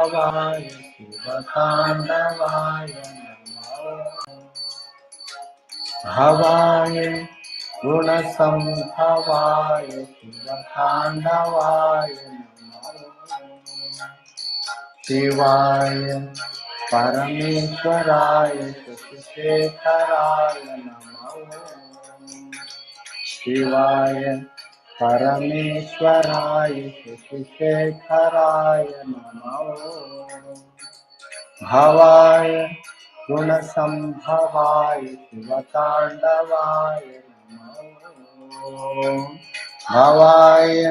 भवाय शिवताण्डवाय नमो भवाय गुणसम्भवाय शिवताण्डवाय नमो शिवाय परमेश्वराय शशिशेखराय नमो शिवाय परमेश्वराय शशिशेखराय नमो भवाय गुणसम्भवाय शिवताण्डवाय नमो भवाय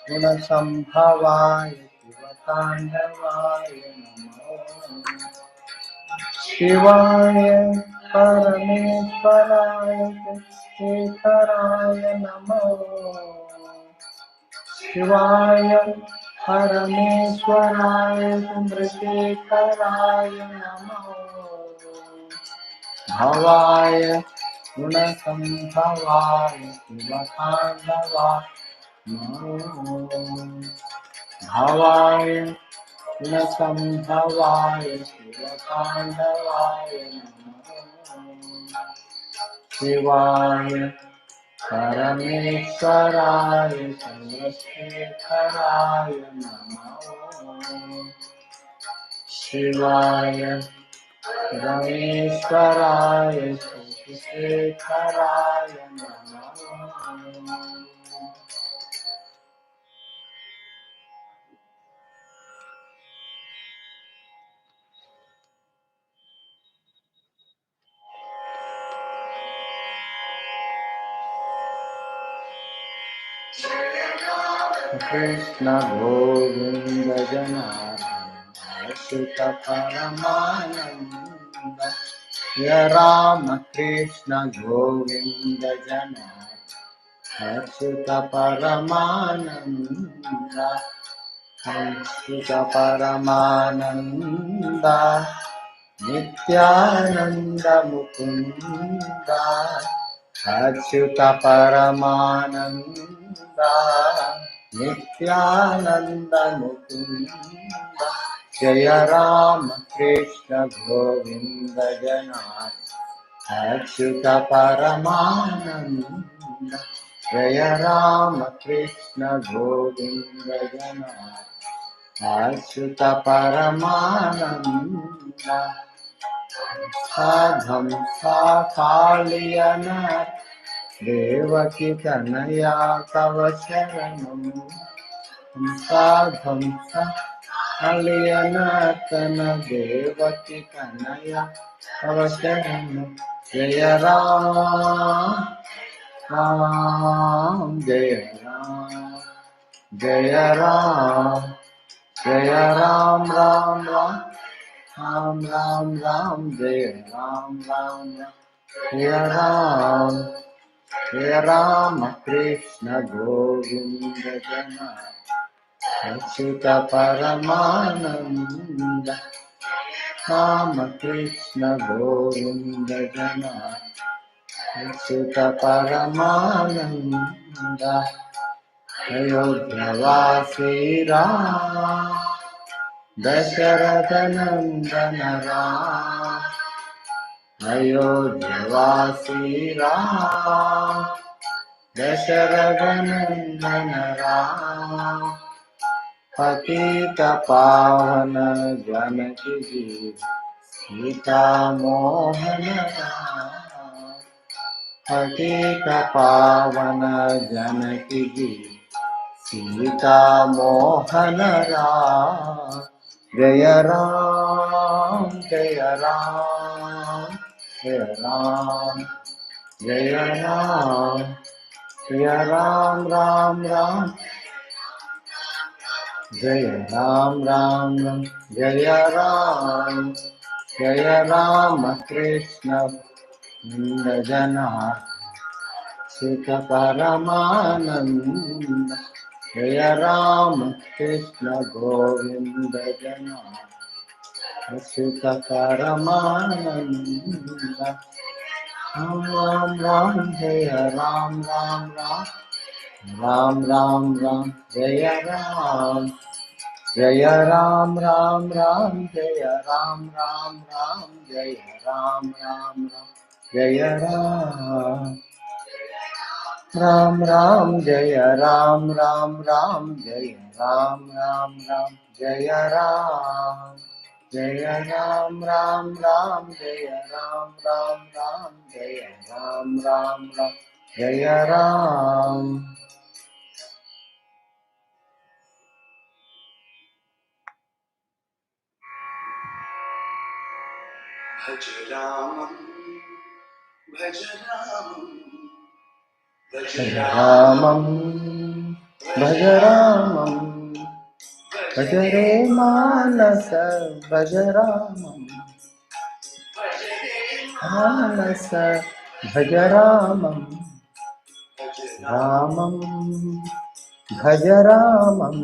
गुणसम्भवाय शिवताण्डवाय नमो शिवाय परमेश्वराय शेखराय नमो शिवाय परमेश्वराय चन्द्रशेखराय नमो भवाय गुणसम्भवाय शिवताण्डवाय नमो भवाय गुणसम्भवाय शिवताण्डवाय नमो शिवाय परमेश्वराय चन्द्रशेखराय नमो शिवाय परमेश्वराय चन्द्रशेखराय नमो कृष्ण गोविंद जनार्दन अच्युत परमानंद जय राम कृष्ण गोविंद जनार्दन अच्युत परमानंद अच्युत परमानंद नित्यानंद मुकुंद अच्युत परमानंद नित्यानंद मुकुंद जय राम कृष्ण गोविंद जनार्दन अच्युत परमानंद जय राम कृष्ण गोविंद जनार्दन अच्युत परमानंद साधम साकालियनाथ देवकी तनया तव शरणं साधं साकालियनाथन देवकी तनया तव शरणं जय राम जय राम जय राम जय राम राम राम राम राम राम जय राम राम जय राम कृष्ण गोविंद जनार्दन अच्युत परमानंद राम कृष्ण गोविंद जनार्दन अच्युत परमानंद अयोध्यावासी राम दशरथ नंदन राम अयोध्यावासी राम दशरथ नंदन राम पतित पावन जानकी जीवन सीता मोहन राम पतित पावन जानकी जीवन सीता मोहन राम जय राम जय राम जय राम जय राम जय राम राम राम जय राम राम जय राम कृष्ण जनार्दन सुख परमानंद जय राम कृष्ण गोविंद जनार्दन सुख परमानंद राम राम राम जय राम राम राम राम राम राम जय राम जय राम राम राम जय राम राम राम जय राम राम राम जय राम राम राम जय राम राम राम जय राम राम राम जय राम राम राम जय राम राम राम जय राम राम राम जय राम भज रामं भज रामं भज रामं भज रामं भज रे मानस भज रामं मानस भज रामं रामं भज रामं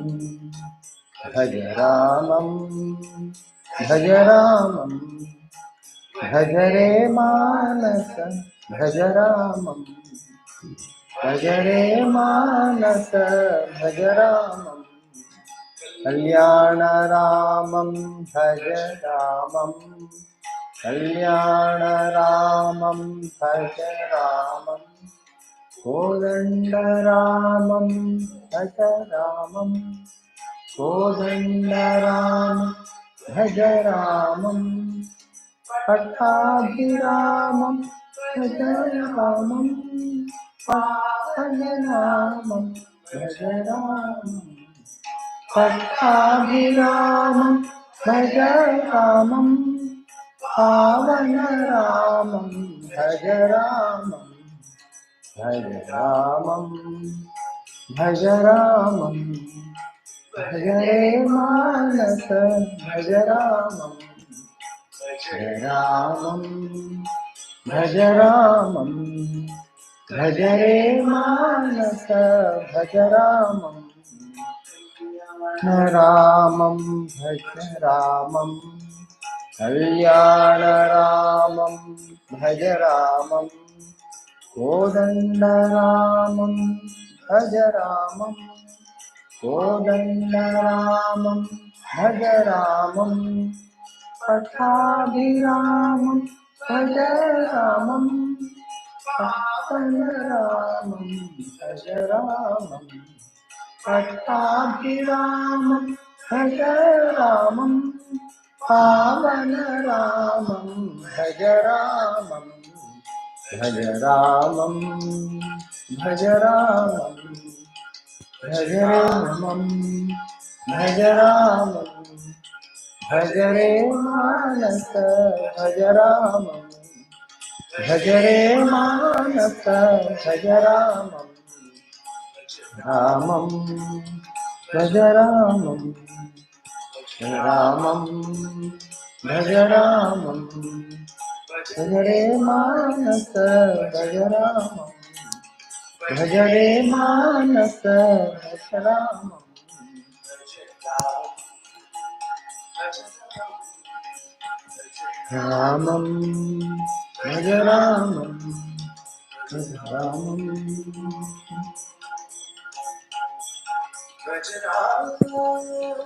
भज रामं भज रामं भज रे मानस भज रामं भज रे मानस भज रामं कल्याण रामं भज रामं कल्याण रामं भज रामं कोदण्ड रामं भज रामं कोदण्ड रामं भज रामं पट्टाभिरामं भज रामं पावननामं भज रामं पट्टाभिरामं भज रामं पावनरामं भज रामं भज रामं भज रामं भज रे मानस भज रामं भज रामं भज रामं भज रे मानस भज रामं रामं भज रामं कल्याण रामं भज रामं कोदण्ड रामं भज रामं कोदण्ड रामं भज रामं पट्टाभिरामं भज रामं पावनरामं भज रामं पट्टाभिरामं भज रामं पावनरामं भज रामं भज रामं भज रामं भज रामं भज रामं भज रे मानस भज रामं भज रे मानस भज रामं रामं भज रामं रामं भज रामं भज रे मानस भज रामं भज रे मानस भज रामं रामं भज रामं भज रामं भज रामं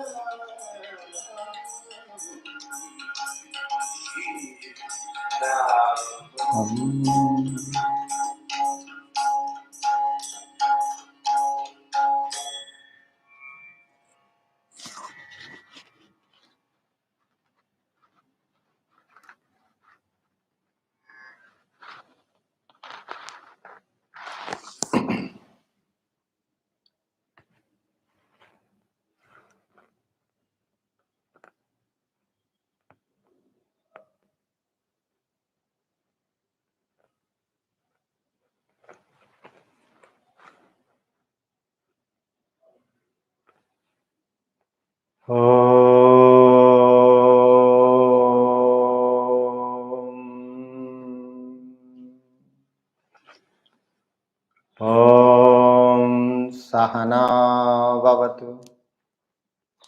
सहना भवतु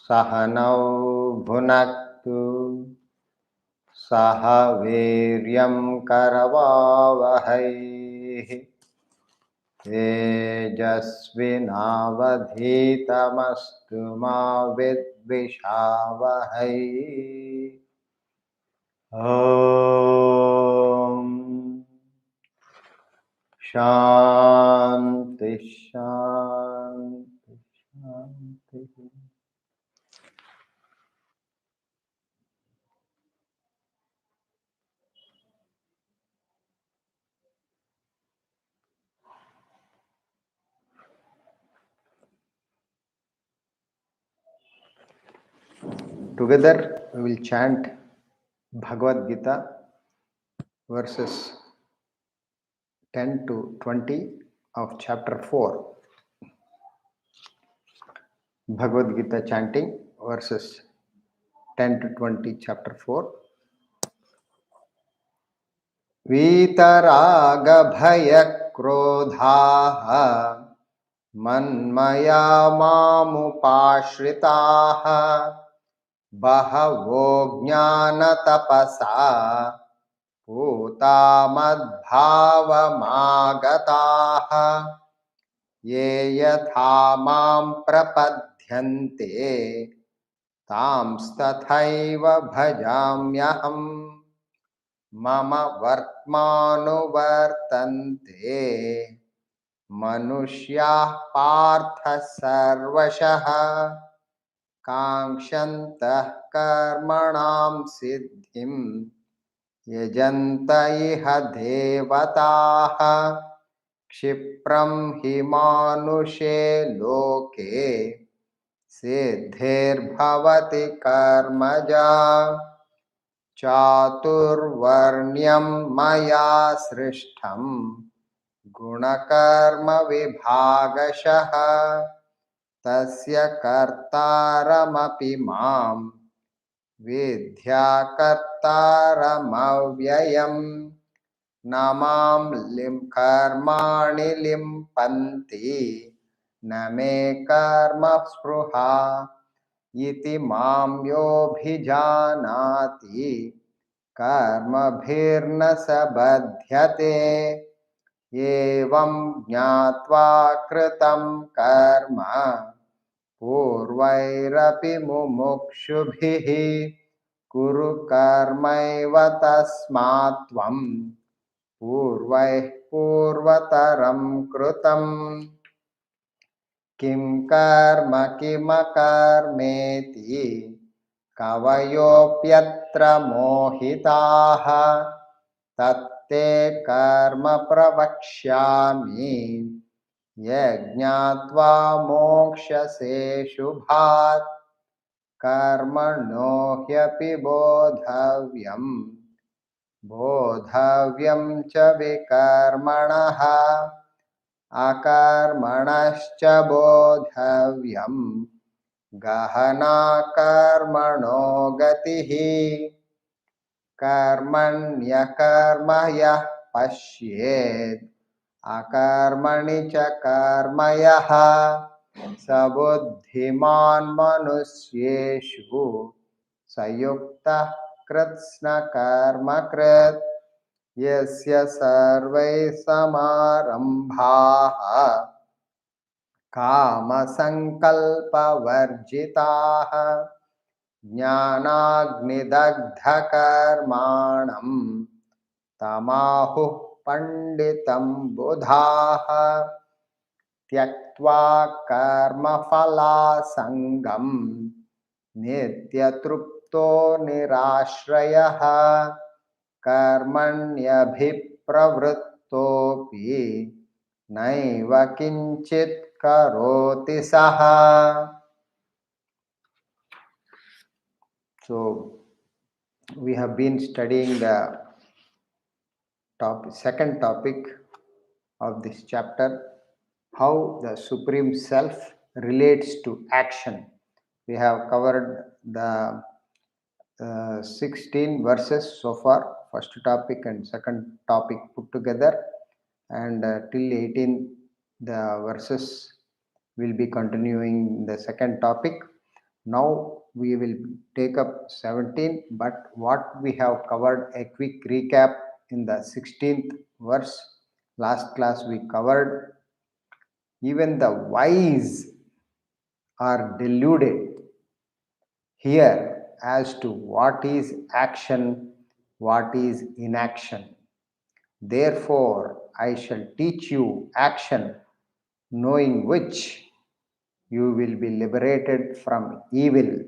सहनौ भुनक्तु सह वीर्यं करवावहै तेजस्विनावधीतमस्तु मा विद्विषावहै Dveshavahai. Om Shanti Shanti Shanti. Together we will chant Bhagavad Gita verses 10 to 20 of chapter 4. Bhagavad Gita chanting verses 10 to 20 chapter 4. Vitaragabhayakrodhaha मन्मया मामुपाश्रिताः बहवो ज्ञानतपसा पूता मद्भावमागताः ये यथा मां प्रपद्यन्ते तांस्तथैव भजाम्यहम् मम वर्त्मानुवर्तन्ते मनुष्याः पार्थ सर्वशः काङ्क्षन्तः कर्मणां सिद्धिं यजन्त इह देवताः क्षिप्रं हि मानुषे लोके सिद्धिर्भवति कर्मजा चातुर्वर्ण्यं मया सृष्टं गुणकर्म विभागशः तस्य कर्तारमपि मां विद्याकर्तारमव्ययम् न मां कर्माणि लिम्पन्ति न मे कर्म स्पृहा इति मां योऽभिजानाति कर्मभिर्न स बध्यते एवं ज्ञात्वा कृतं कर्म पूर्वैरपि मुमुक्षुभिः कुरु कर्मैव तस्मात् त्वं पूर्वैः पूर्वतरं कृतं किं कर्म किमकर्मेति कवयोऽप्यत्र मोहिताः तत्ते कर्म प्रवक्ष्यामि यज्ञात्वा मोक्ष्यसे शुभात् कर्मणो ह्यपि बोधव्यं च विकर्मणः अकर्मणश्च बोधव्यं गहना कर्मणो गतिः कर्मण्यकर्म यः पश्येत् अकर्मणि च कर्म यः स बुद्धिमान् मनुष्येषु स युक्तः कृत्स्नकर्मकृत् यस्य सर्वैः समारम्भाः कामसङ्कल्पवर्जिताः ज्ञानाग्निदग्धकर्माणं तमाहुः पण्डितं बुधाः त्यक्त्वा कर्मफलासङ्गं नित्यतृप्तो निराश्रयः कर्मण्यभिप्रवृत्तोऽपि नैव किञ्चित् करोति सः. So we have been studying the second topic of this chapter, how the Supreme Self relates to action. We have covered the 16 verses so far, first topic and second topic put together, and till 18 the verses will be continuing the second topic. Now we will take up 17, but what we have covered, a quick recap in the 16th verse. Last class we covered even the wise are deluded here as to what is action, what is inaction. Therefore, I shall teach you action, knowing which you will be liberated from evil.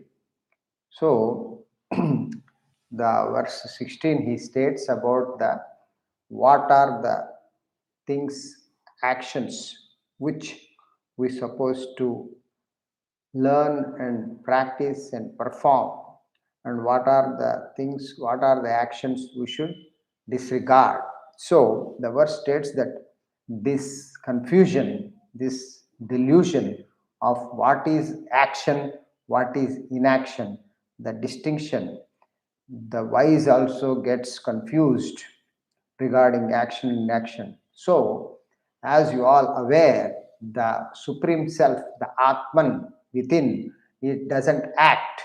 So, the verse 16 he states about the what are the things, actions which we supposed to learn and practice and perform, and what are the things, what are the actions we should disregard. So the verse states that this confusion, this delusion of what is action, what is inaction, the distinction, the wise also gets confused regarding action and inaction. So, as you all aware, the Supreme Self, the Atman within, it doesn't act.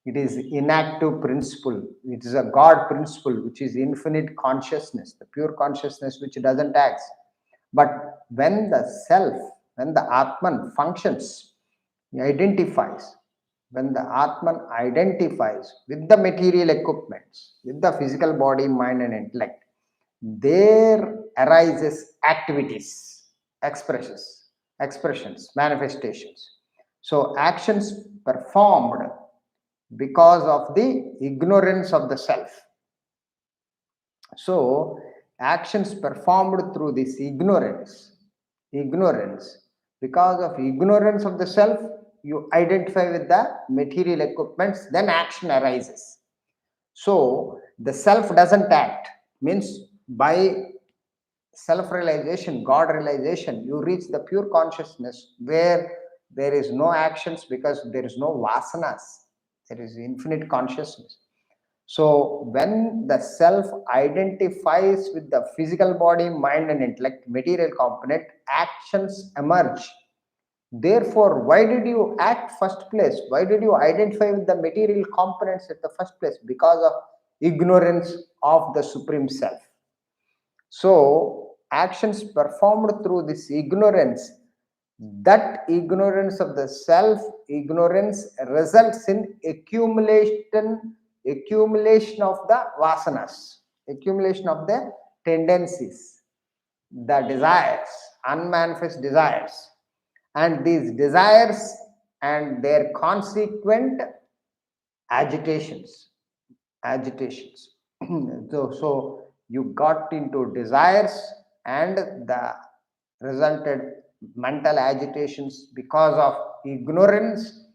It is inactive principle. It is a God principle, which is infinite consciousness, the pure consciousness which doesn't act. But when the self, when the Atman functions, he identifies, when the Atman identifies with the material equipments, with the physical body, mind, and intellect, there arises activities, expressions, manifestations. So actions performed because of the ignorance of the self. So actions performed through this ignorance, because of ignorance of the self, you identify with the material equipments, then action arises. So the self doesn't act, means by self realization, God realization, you reach the pure consciousness where there is no actions because there is no vasanas, there is infinite consciousness. So when the self identifies with the physical body, mind, and intellect, material component, actions emerge. Therefore, why did you act first place? Why did you identify with the material components at the first place? Because of ignorance of the Supreme Self. So, actions performed through this ignorance, that ignorance of the self, ignorance results in accumulation of the vasanas, accumulation of the tendencies, the desires, unmanifest desires, and these desires and their consequent agitations. So you got into desires and the resulted mental agitations because of ignorance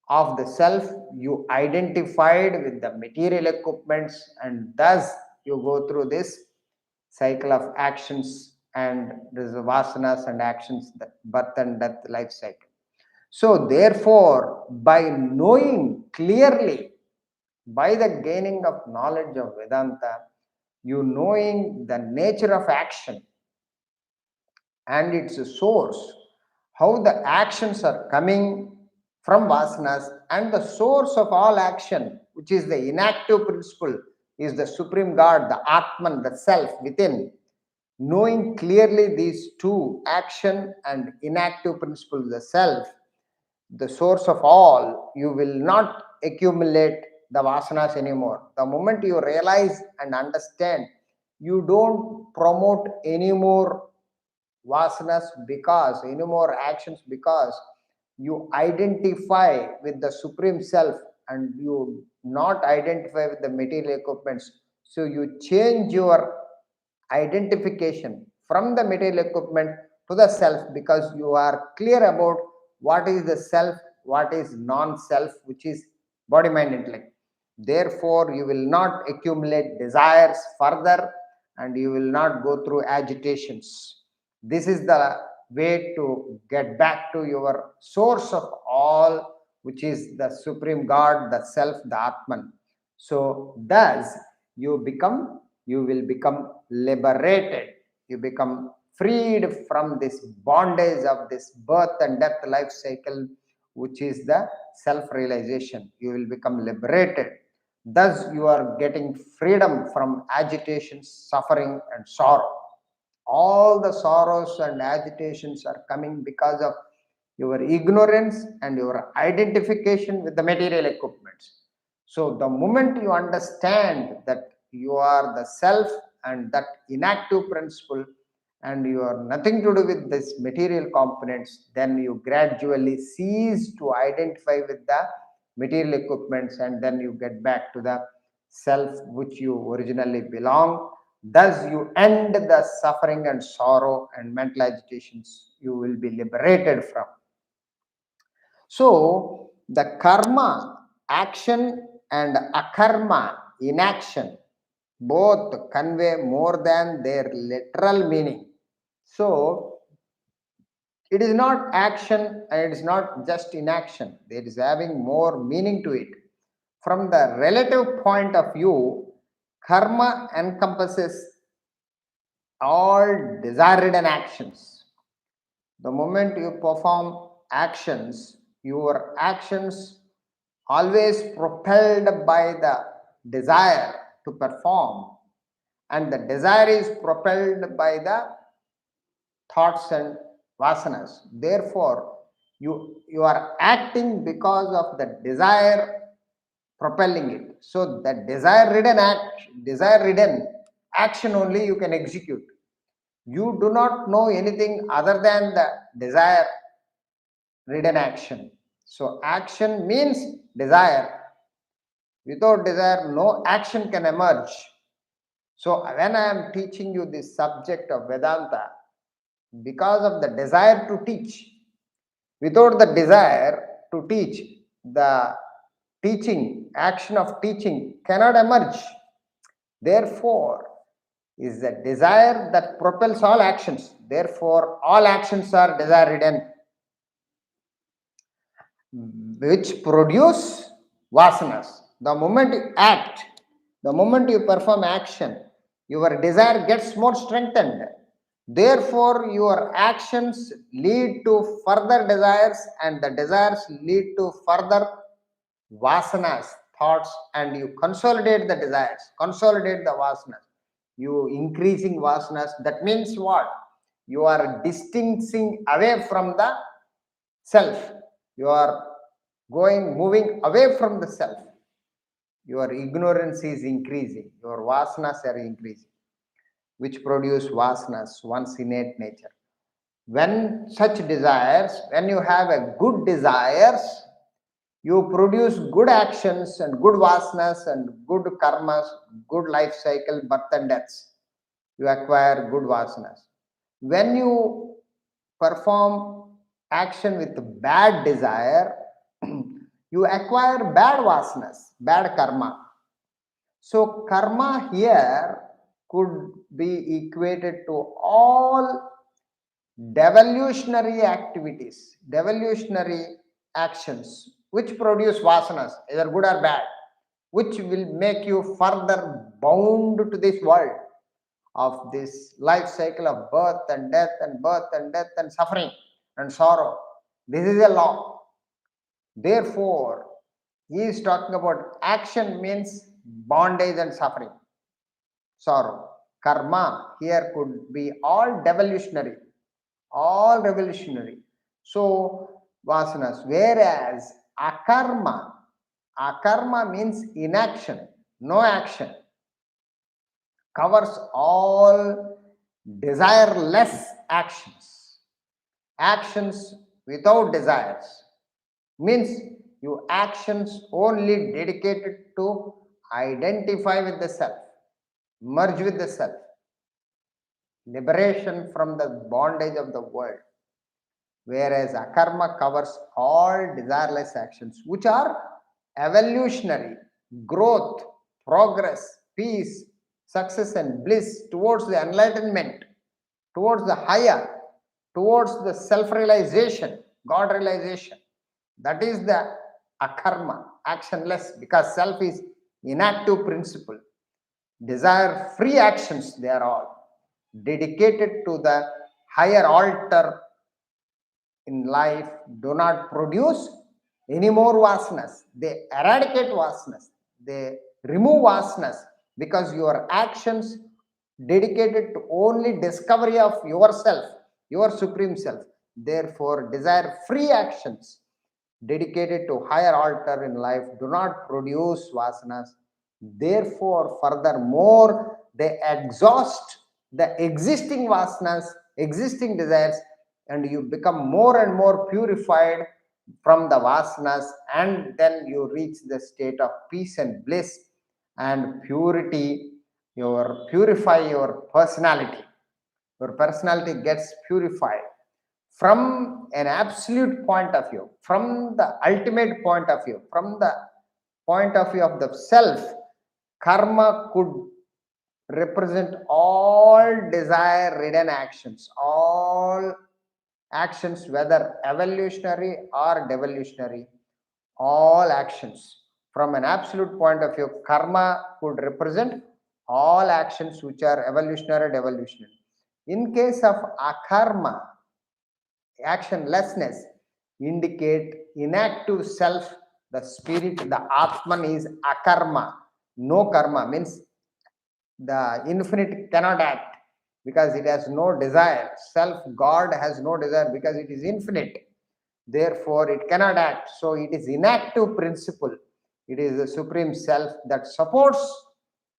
of the self. You identified with the material equipments, and thus you go through this cycle of actions, and there's vasanas and actions, the birth and death life cycle. So therefore, by knowing clearly, by the gaining of knowledge of Vedanta, you knowing the nature of action and its source, how the actions are coming from vasanas, and the source of all action, which is the inactive principle, is the Supreme God, the Atman, the Self within. Knowing clearly these two, action and inactive principles, the Self, the source of all, you will not accumulate the vasanas anymore. The moment you realize and understand, you don't promote any more vasanas, because any more actions, because you identify with the Supreme Self and you not identify with the material equipments. So you change your identification from the material equipment to the self, because you are clear about what is the self, what is non-self, which is body, mind, intellect. Therefore, you will not accumulate desires further, and you will not go through agitations. This is the way to get back to your source of all, which is the Supreme God, the Self, the Atman. So, thus you will become liberated. You become freed from this bondage of this birth and death life cycle, which is the self realization. You will become liberated. Thus, you are getting freedom from agitation, suffering, and sorrow. All the sorrows and agitations are coming because of your ignorance and your identification with the material equipments. So the moment you understand that you are the self and that inactive principle and you are nothing to do with this material components, then you gradually cease to identify with the material equipments, and then you get back to the self which you originally belong. Thus you end the suffering and sorrow and mental agitations you will be liberated from. So the karma, action, and akarma, inaction, both convey more than their literal meaning. So it is not action and it is not just inaction. There is having more meaning to it. From the relative point of view, karma encompasses all desire-ridden actions. The moment you perform actions, your actions always propelled by the desire to perform, and the desire is propelled by the thoughts and vasanas. Therefore, you are acting because of the desire propelling it. So the desire ridden action only you can execute. You do not know anything other than the desire ridden action. So action means desire. Without desire, no action can emerge. So when I am teaching you this subject of Vedanta, because of the desire to teach, without the desire to teach, the teaching, action of teaching cannot emerge. Therefore, is the desire that propels all actions. Therefore, all actions are desire ridden, which produce vasanas. The moment you act, the moment you perform action, your desire gets more strengthened. Therefore, your actions lead to further desires, and the desires lead to further vasanas, thoughts, and you consolidate the desires, consolidate the vasanas. You increasing vasanas. That means what? You are distancing away from the self. You are moving away from the self. Your ignorance is increasing. Your vasanas are increasing, which produce vasanas, one's innate nature. When such desires, when you have a good desires, you produce good actions and good vasanas and good karmas, good life cycle, birth and deaths. You acquire good vasanas. When you perform action with bad desire, you acquire bad vasanas, bad karma. So karma here could be equated to all devolutionary activities, devolutionary actions which produce vasanas, either good or bad, which will make you further bound to this world of this life cycle of birth and death and birth and death and suffering and sorrow. This is a law. Therefore, he is talking about action means bondage and suffering, sorrow. Karma here could be all devolutionary, all revolutionary. So, vasanas. Whereas akarma means inaction, no action, covers all desireless actions. Actions without desires means your actions only dedicated to identify with the self, merge with the self, liberation from the bondage of the world. Whereas akarma covers all desireless actions, which are evolutionary, growth, progress, peace, success, and bliss towards the enlightenment, towards the higher, towards the self realization, God realization. That is the akarma, actionless, because self is inactive principle. Desire free actions, they are all dedicated to the higher altar in life, do not produce any more vasanas. They eradicate vasanas, they remove vasanas, because your actions dedicated to only discovery of yourself, your supreme self. Therefore, desire-free actions dedicated to higher altar in life do not produce vasanas. Therefore, furthermore, they exhaust the existing vasanas, existing desires, and you become more and more purified from the vasanas, and then you reach the state of peace and bliss and purity. Your purify your personality. Your personality gets purified from an absolute point of view, from the ultimate point of view, from the point of view of the self. Karma could represent all desire ridden actions, all actions, whether evolutionary or devolutionary, all actions. From an absolute point of view, karma could represent all actions which are evolutionary, devolutionary. In case of akarma, actionlessness indicate inactive self, the spirit, the atman is akarma. No karma means the infinite cannot act because it has no desire. Self, God has no desire because it is infinite. Therefore, it cannot act. So, it is inactive principle. It is the supreme self that supports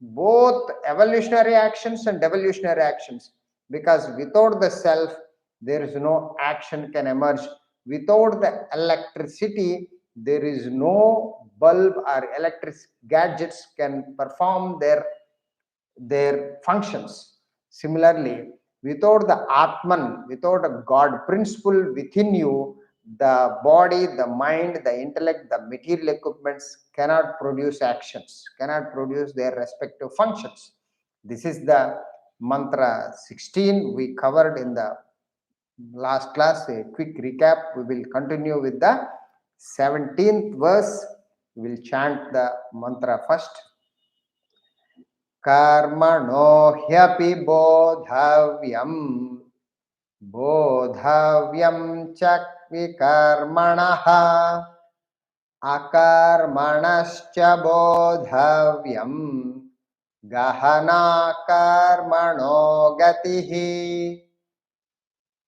both evolutionary actions and devolutionary actions, because without the self, there is no action can emerge. Without the electricity, there is no bulb or electric gadgets can perform their functions. Similarly, without the Atman, without a God principle within you, the body, the mind, the intellect, the material equipments cannot produce actions, cannot produce their respective functions. This is the mantra 16 we covered in the last class. A quick recap. We will continue with the 17th verse. We will chant the mantra first. कर्मणो ह्यपि बोधव्यं च विकर्मणः अकर्मणश्च बोधव्यं गहना कर्मणो गतिः.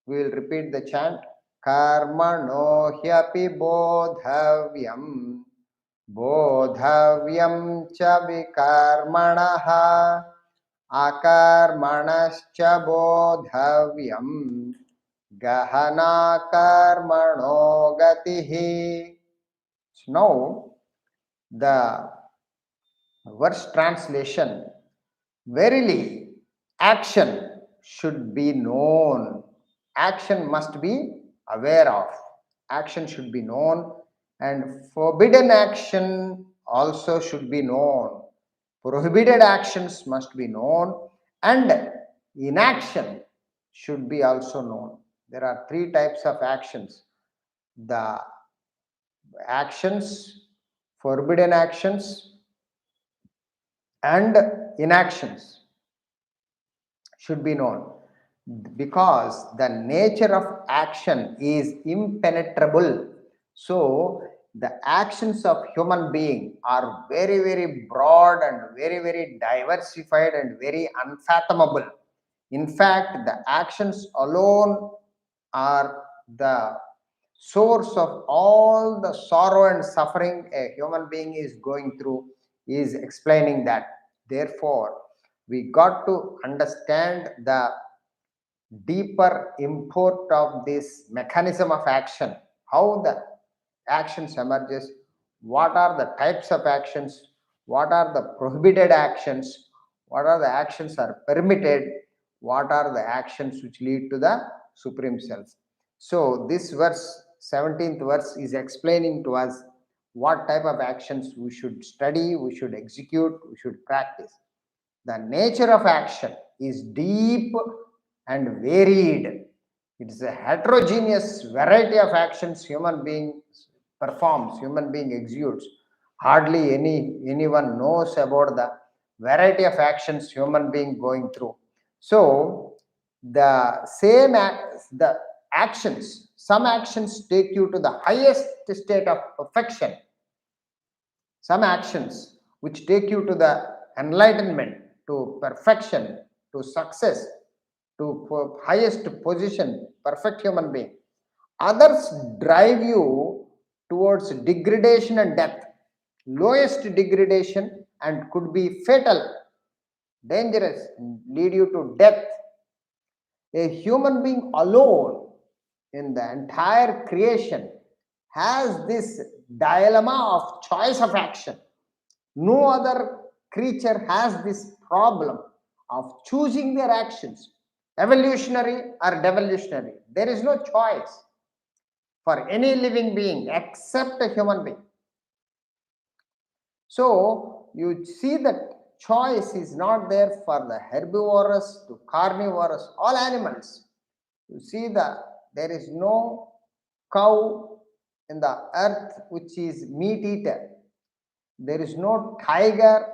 We will repeat the chant. कर्मणो ह्यपि बोधव्यं बोधव्यं च विकर्मणः अकर्मणश्च बोधव्यं गहना कर्मणो गतिः. Now, the verse translation. Verily, action should be known. Action must be aware of. Action should be known, and forbidden action also should be known. Prohibited actions must be known, and inaction should be also known. There are three types of actions: the actions, forbidden actions, and inactions should be known, because the nature of action is impenetrable. So the actions of human being are very, very broad and very, very diversified and very unfathomable. In fact, the actions alone are the source of all the sorrow and suffering a human being is going through, is explaining that. Therefore, we got to understand the deeper import of this mechanism of action, how the actions emerges, what are the types of actions, what are the prohibited actions, what are the actions are permitted, what are the actions which lead to the supreme self. So this verse, 17th verse, is explaining to us what type of actions we should study, we should execute, we should practice. The nature of action is deep and varied. It is a heterogeneous variety of actions human being performs, human being executes. Hardly anyone knows about the variety of actions human being going through. So the same the actions, some actions take you to the highest state of perfection. Some actions which take you to the enlightenment, to perfection, to success, to highest position, perfect human being. Others drive you towards degradation and death, lowest degradation, and could be fatal, dangerous, and lead you to death. A human being alone in the entire creation has this dilemma of choice of action. No other creature has this problem of choosing their actions, evolutionary or devolutionary. There is no choice for any living being except a human being. So you see that choice is not there for the herbivorous to carnivorous, all animals. You see there is no cow in the earth which is meat eater. There is no tiger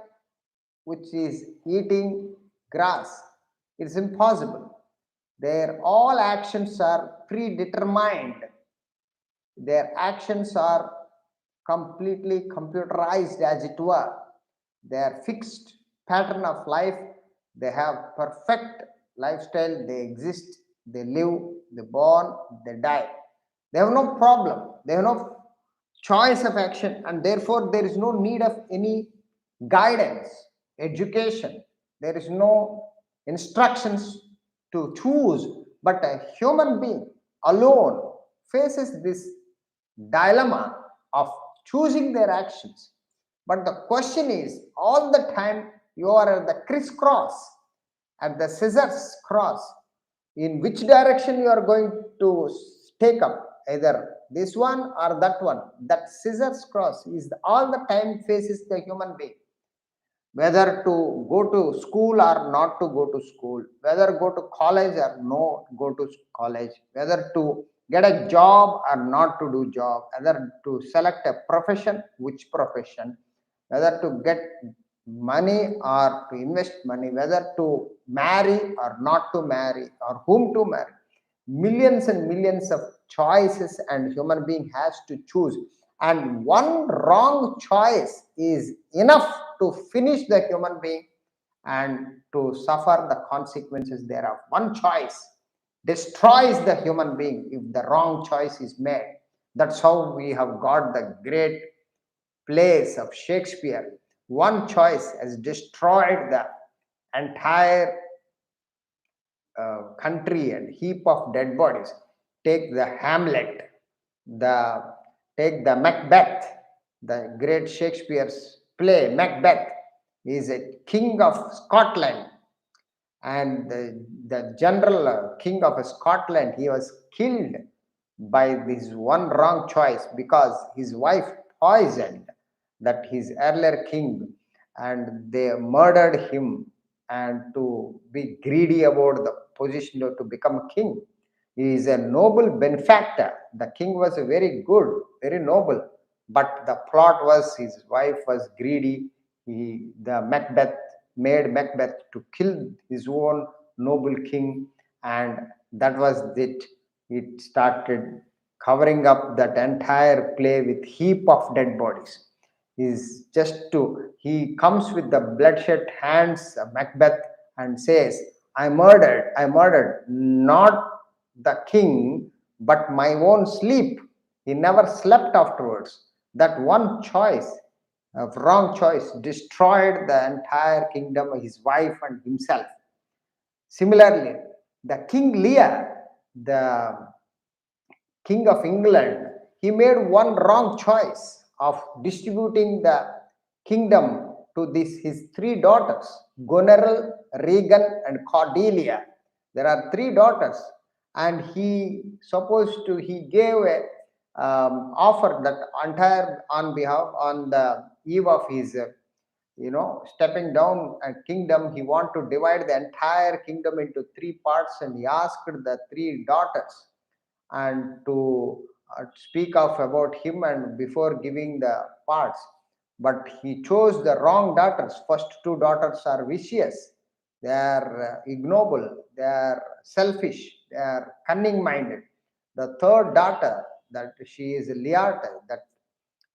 which is eating grass. It's impossible. Their all actions are predetermined. Their actions are completely computerized, as it were. Their fixed pattern of life, they have perfect lifestyle, they exist, they live, they born, they die. They have no problem, they have no choice of action, and therefore there is no need of any guidance, education. There is no instructions to choose, but a human being alone faces this dilemma of choosing their actions. But the question is, all the time you are at the crisscross, at the scissors cross, in which direction you are going to take up, either this one or that one. That scissors cross is all the time faces the human being, whether to go to school or not to go to school, whether go to college or no go to college, whether to get a job or not to do job, whether to select a profession, which profession, whether to get money or to invest money, whether to marry or not to marry, or whom to marry. Millions and millions of choices and human being has to choose, and one wrong choice is enough to finish the human being and to suffer the consequences thereof. One choice destroys the human being if the wrong choice is made. That's how we have got the great plays of Shakespeare. One choice has destroyed the entire country and heap of dead bodies. Take the Hamlet, the take the Macbeth, the great Shakespeare's play. Macbeth is a king of Scotland, and the general king of Scotland, he was killed by this one wrong choice because his wife poisoned that his earlier king, and they murdered him, and to be greedy about the position to become king. He is a noble benefactor. The king was very good, very noble, but the plot was his wife was greedy. The Macbeth made Macbeth to kill his own noble king, and that was it. It started covering up that entire play with heap of dead bodies. Is just to he comes with the bloodshot hands, Macbeth, and says, I murdered not the king, but my own sleep. He never slept afterwards. That one choice, a wrong choice, destroyed the entire kingdom, his wife and himself. Similarly, the King Lear, the King of England, he made one wrong choice of distributing the kingdom to his three daughters, Goneril, Regan, and Cordelia. There are three daughters, and he gave a offer that entire on behalf on the eve of his stepping down a kingdom. He wanted to divide the entire kingdom into three parts, and he asked the three daughters and to speak of about him and before giving the parts, but he chose the wrong daughters. First two daughters are vicious, they are ignoble, they are selfish, they are cunning minded. The third daughter, that she is Learta, that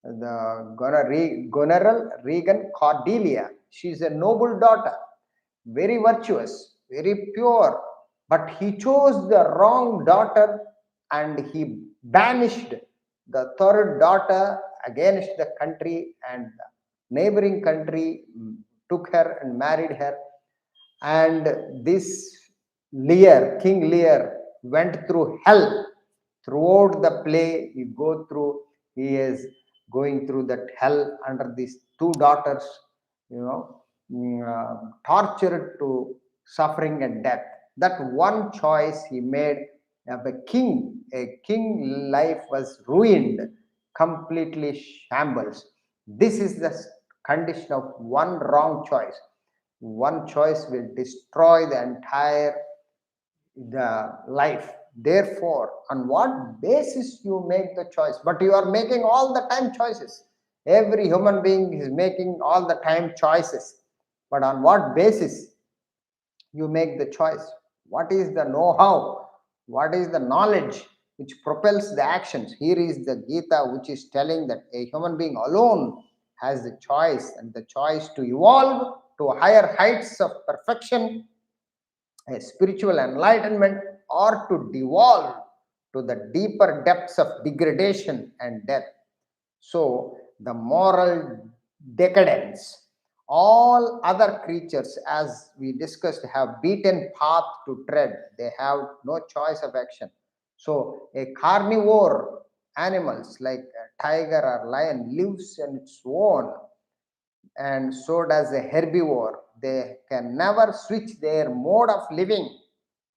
the Goneril Regan Cordelia, she is a noble daughter, very virtuous, very pure, but he chose the wrong daughter, and he banished the third daughter against the country, and the neighboring country took her and married her. And this Lear, King Lear, went through hell throughout the play. He is going through that hell under these two daughters, you know, tortured to suffering and death. That one choice he made of a king life was ruined, completely shambles. This is the condition of one wrong choice. One choice will destroy the entire the life. Therefore, on what basis you make the choice? But you are making all the time choices. Every human being is making all the time choices. But on what basis you make the choice? What is the know-how? What is the knowledge which propels the actions? Here is the Gita, which is telling that a human being alone has the choice, and the choice to evolve to higher heights of perfection, a spiritual enlightenment, or to devolve to the deeper depths of degradation and death. So, the moral decadence. All other creatures, as we discussed, have beaten path to tread. They have no choice of action. So, a carnivore animals like a tiger or lion lives on its own, and so does a herbivore. They can never switch their mode of living,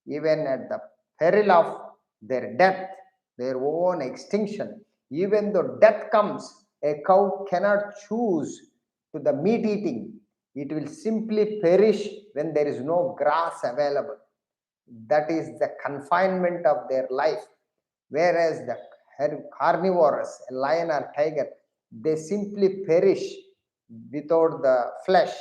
even at the peril of their death, their own extinction. Even though death comes, a cow cannot choose to the meat eating. It will simply perish when there is no grass available. That is the confinement of their life. Whereas the carnivores, a lion or tiger, they simply perish without the flesh,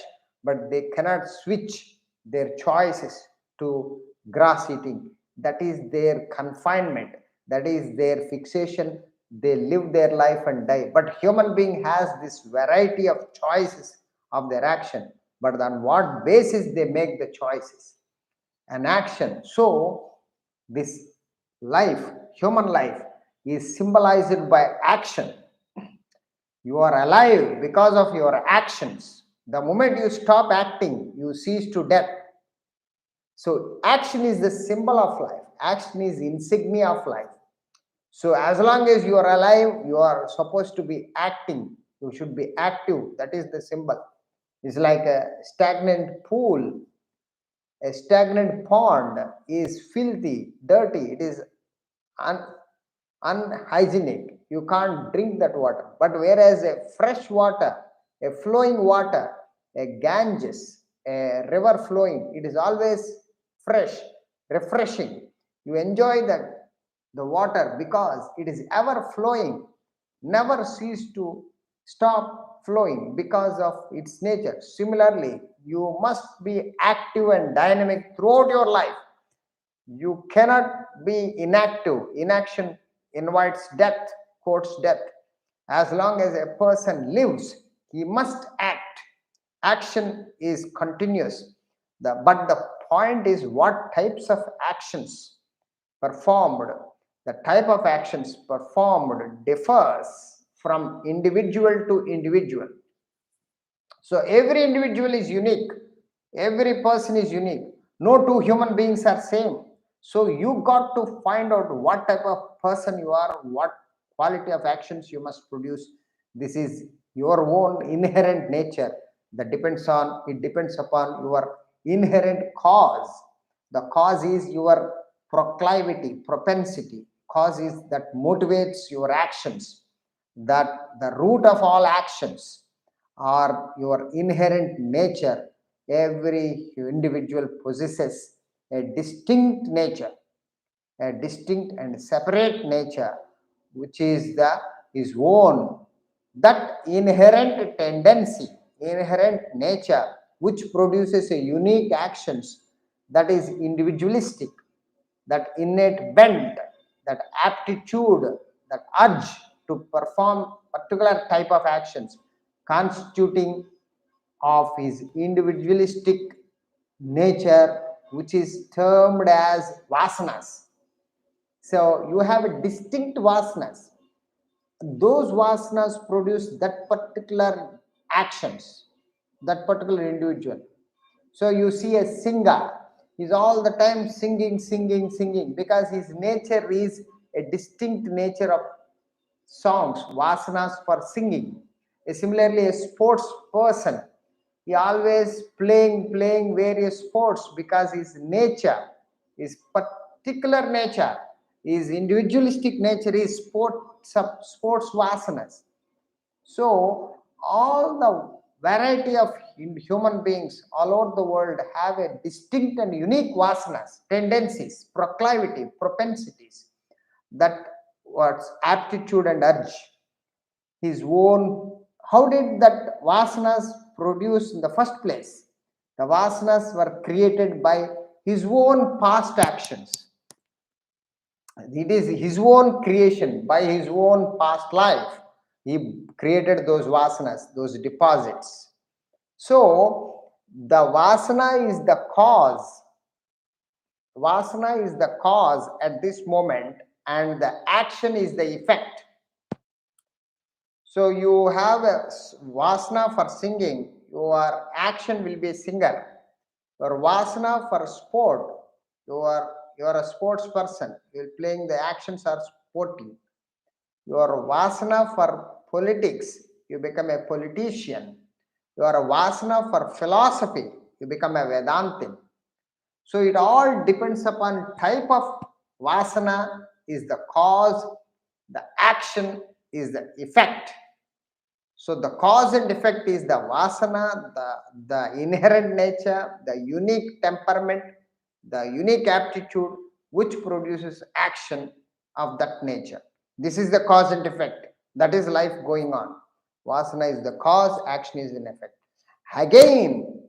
but they cannot switch their choices to grass eating. That is their confinement, that is their fixation. They live their life and die. But human being has this variety of choices of their action. But on what basis they make the choices? An action. So this life, human life, is symbolized by action. You are alive because of your actions. The moment you stop acting, you cease to death. So action is the symbol of life. Action is insignia of life. So as long as you are alive, you are supposed to be acting. You should be active. That is the symbol. It's like a stagnant pool. A stagnant pond is filthy, dirty. It is unhygienic. You can't drink that water. But whereas a fresh water, a flowing water, a Ganges, a river flowing, it is always fresh, refreshing. You enjoy the water because it is ever flowing, never cease to stop flowing because of its nature. Similarly, you must be active and dynamic throughout your life. You cannot be inactive. Inaction invites death, quotes death. As long as a person lives, he must act. Action is continuous. But the point is what types of actions performed. The type of actions performed differs from individual to individual. So every individual is unique. Every person is unique. No two human beings are same. So you got to find out what type of person you are, what quality of actions you must produce. This is your own inherent nature. It depends upon your inherent cause. The cause is your proclivity, propensity. Cause is that motivates your actions. That the root of all actions or your inherent nature. Every individual possesses a distinct nature, a distinct and separate nature, which is his own. That inherent tendency, inherent nature, which produces a unique actions, that is individualistic. That innate bent, that aptitude, that urge to perform particular type of actions, constituting of his individualistic nature, which is termed as vasanas. So you have a distinct vasanas. Those vasanas produce that particular actions, that particular individual. So you see a singer, he's all the time singing, because his nature is a distinct nature of songs, vasanas for singing. Similarly, a sports person, he always playing various sports because his nature, his particular nature, his individualistic nature is sports vasanas. So all the variety of human beings all over the world have a distinct and unique vasanas, tendencies, proclivity, propensities, that was aptitude and urge. His own, how did that vasanas produce in the first place? The vasanas were created by his own past actions. It is his own creation by his own past life. He created those vasanas, those deposits. So the vasana is the cause. Vasana is the cause at this moment, and the action is the effect. So you have a vasana for singing, your action will be a singer. Your vasana for sport, you are a sports person, you're playing, the actions are sporting. Your vasana for politics, you become a politician. Your vasana for philosophy, you become a Vedantin. So it all depends upon type of vasana is the cause, the action is the effect. So the cause and effect is the vasana, the inherent nature, the unique temperament, the unique aptitude which produces action of that nature. This is the cause and effect. That is life going on. Vasana is the cause, action is an effect. Again,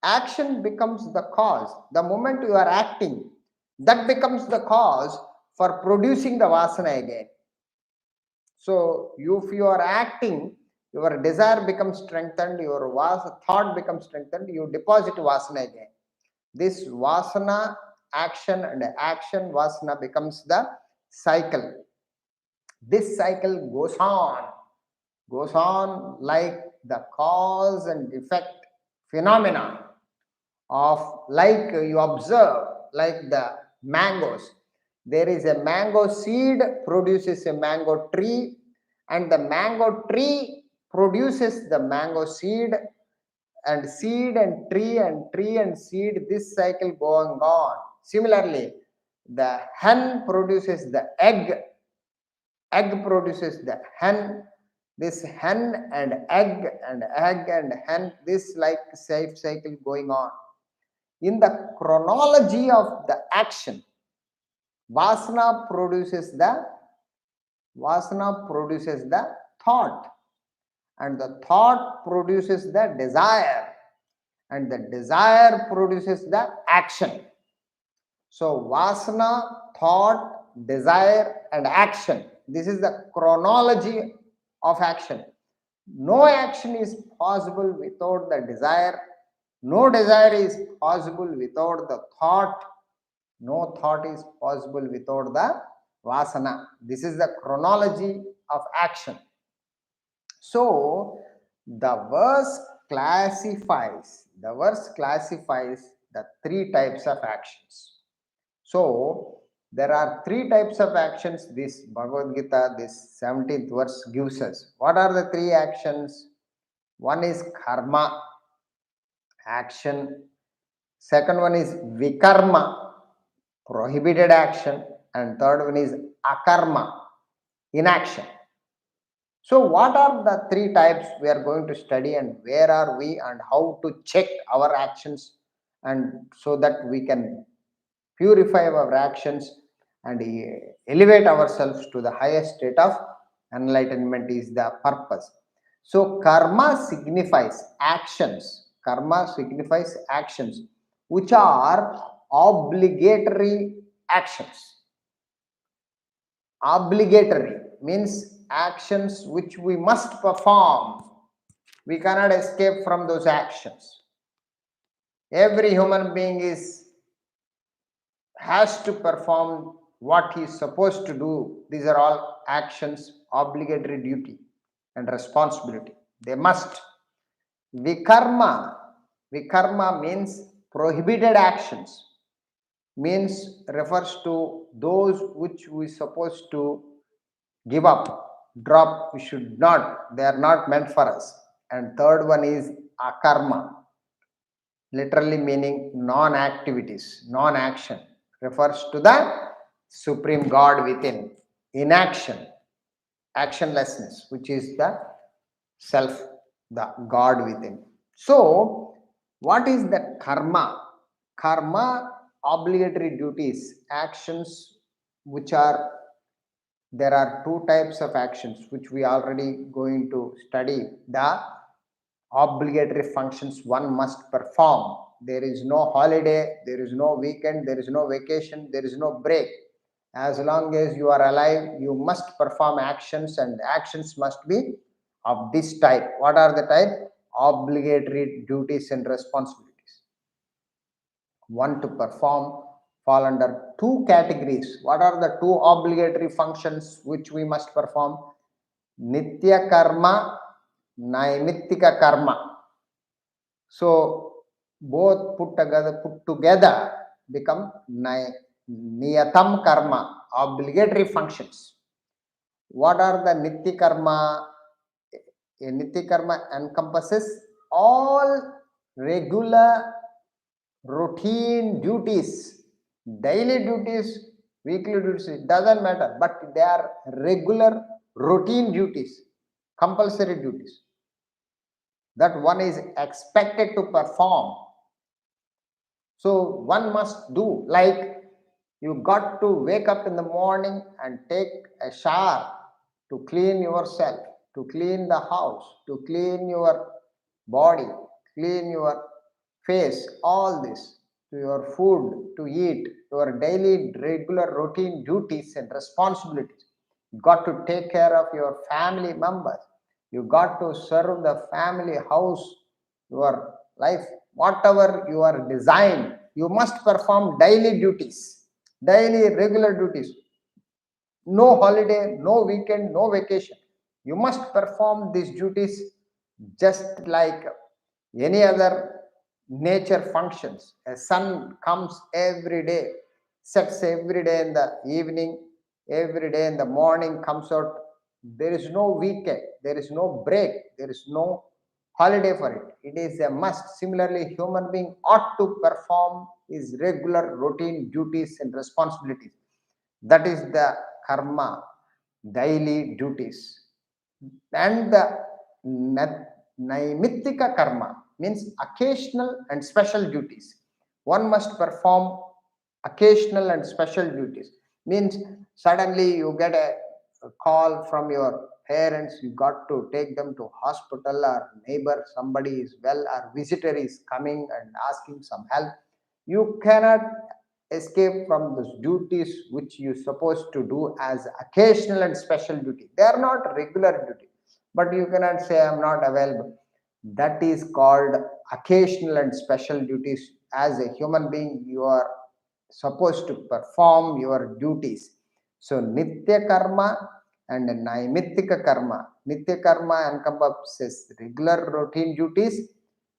action becomes the cause. The moment you are acting, that becomes the cause for producing the vasana again. So if you are acting, your desire becomes strengthened, your thought becomes strengthened, you deposit vasana again. This vasana, action and action, vasana becomes the cycle. This cycle goes on like the cause and effect phenomenon of, like you observe, like the mangoes. There is a mango seed produces a mango tree, and the mango tree produces the mango seed, and seed and tree and tree and seed, this cycle going on. Similarly, the hen produces the egg produces the hen, this hen and egg and hen, this like safe cycle going on. In the chronology of the action, vasana produces the thought, and the thought produces the desire, and the desire produces the action. So vasana, thought, desire and action, this is the chronology of action. No action is possible without the desire, no desire is possible without the thought, no thought is possible without the vasana. This is the chronology of action. So the verse classifies the three types of actions. So there are three types of actions this Bhagavad Gita, this 17th verse gives us. What are the three actions? One is karma, action. Second one is vikarma, prohibited action. And third one is akarma, inaction. So what are the three types we are going to study, and where are we, and how to check our actions, and so that we can purify our actions and elevate ourselves to the highest state of enlightenment is the purpose. So karma signifies actions. Karma signifies actions which are obligatory actions. Obligatory means actions which we must perform. We cannot escape from those actions. Every human being has to perform what he is supposed to do. These are all actions, obligatory duty and responsibility. They must. Vikarma. Vikarma means prohibited actions. Means refers to those which we supposed to give up, drop. We should not. They are not meant for us. And third one is akarma, literally meaning non-activities, non-action, refers to the supreme God within, inaction, actionlessness, which is the self, the God within. So, what is the karma? Karma, obligatory duties, actions which are, there are two types of actions which we already going to study. The obligatory functions one must perform. There is no holiday, there is no weekend, there is no vacation, there is no break. As long as you are alive, you must perform actions, and actions must be of this type. What are the type? Obligatory duties and responsibilities. One to perform fall under two categories. What are the two obligatory functions which we must perform? Nitya karma, naimittika karma. So both put together become niyatam karma, obligatory functions. What are the nitya karma? A nitya karma encompasses all regular routine duties, daily duties, weekly duties, it doesn't matter, but they are regular routine duties, compulsory duties that one is expected to perform. So one must do, like you got to wake up in the morning and take a shower to clean yourself, to clean the house, to clean your body, clean your face, all this, to your food, to eat, your daily regular routine duties and responsibilities. You got to take care of your family members. You got to serve the family house, your life, whatever you are designed, you must perform daily duties, daily regular duties. No holiday, no weekend, no vacation. You must perform these duties just like any other nature functions. A sun comes every day, sets every day in the evening, every day in the morning comes out. There is no weekend, there is no break, there is no holiday for it. It is a must. Similarly, human being ought to perform his regular routine duties and responsibilities. That is the karma, daily duties. And the naimittika karma means occasional and special duties. One must perform occasional and special duties. Means suddenly you get a call from your parents, you got to take them to hospital, or neighbor, somebody is well, or visitor is coming and asking some help. You cannot escape from those duties which you supposed to do as occasional and special duty. They are not regular duty, but you cannot say I'm not available. That is called occasional and special duties. As a human being, you are supposed to perform your duties. So nitya karma and naimittika karma. Nitya karma encompasses regular routine duties,